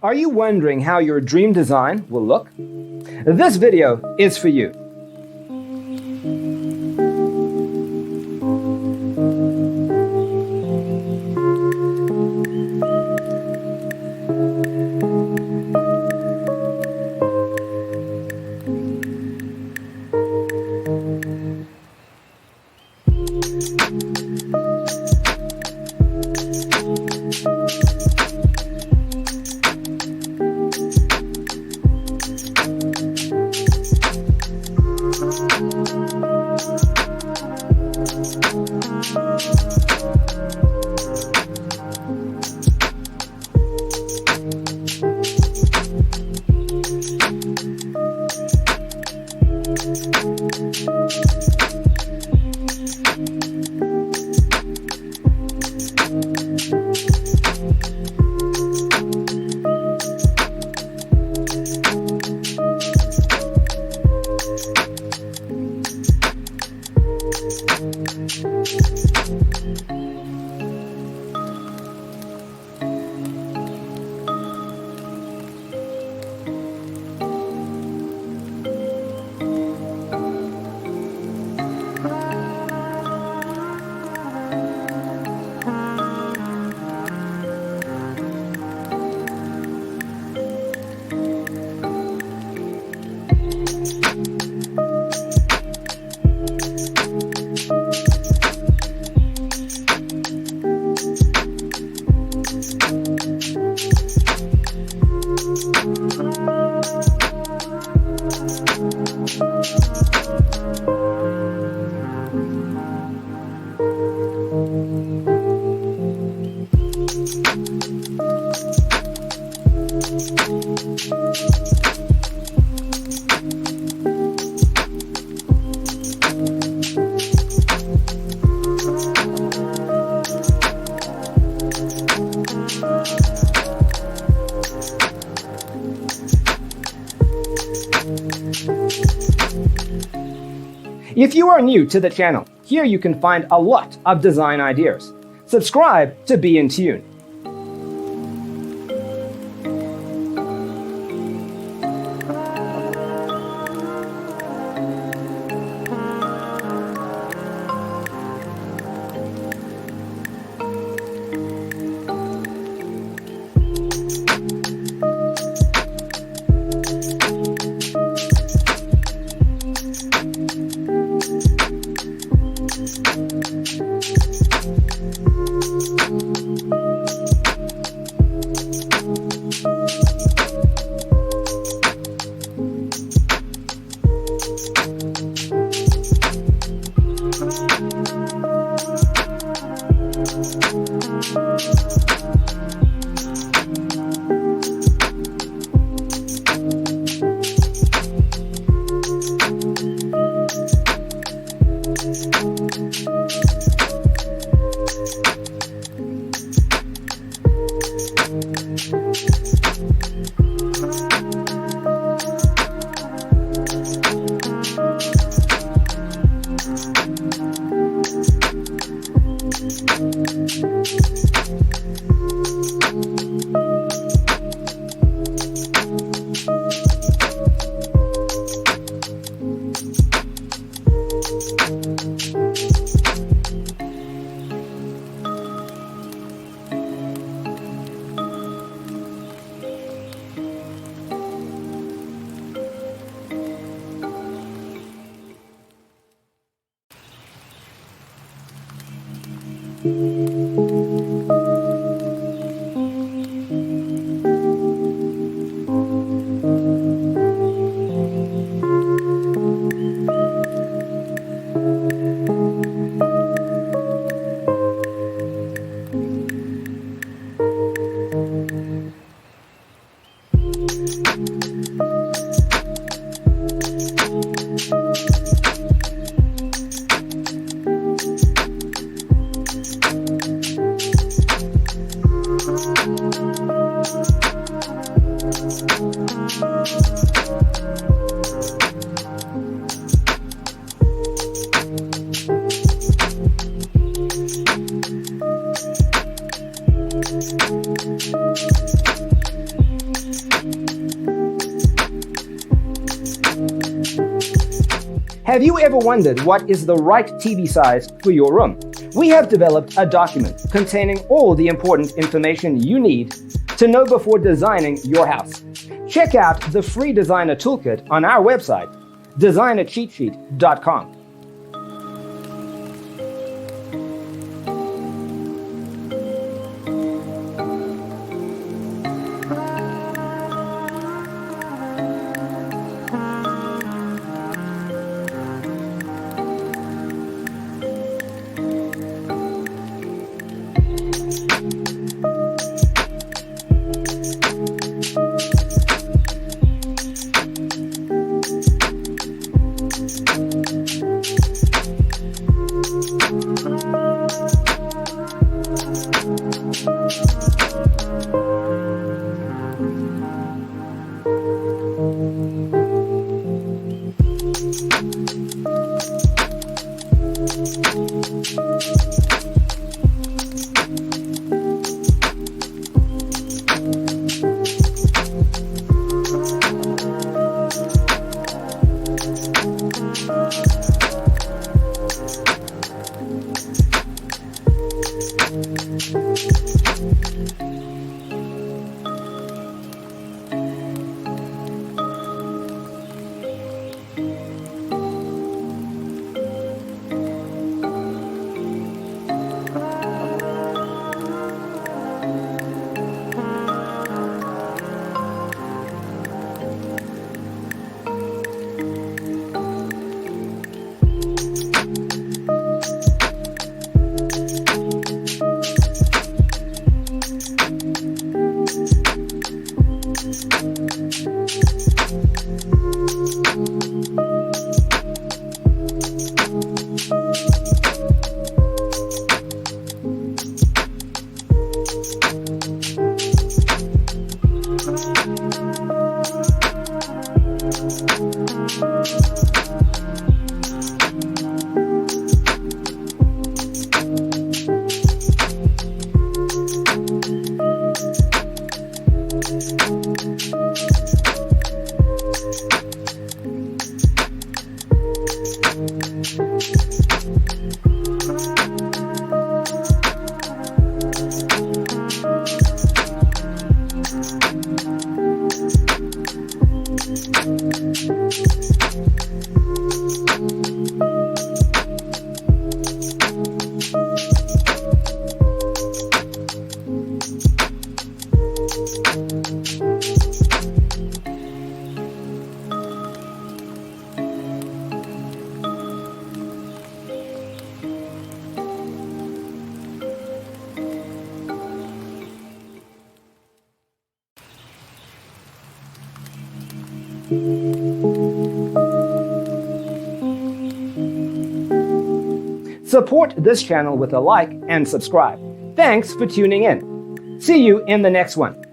Are you wondering how your dream design will look? This video is for you. If you are new to the channel, here you can find a lot of design ideas. Subscribe to be in tune. Have you ever wondered what is the right TV size for your room? We have developed a document containing all the important information you need to know before designing your house. Check out the free designer toolkit on our website, designercheatsheet.com. Support this channel with a like and subscribe. Thanks for tuning in. See you in the next one.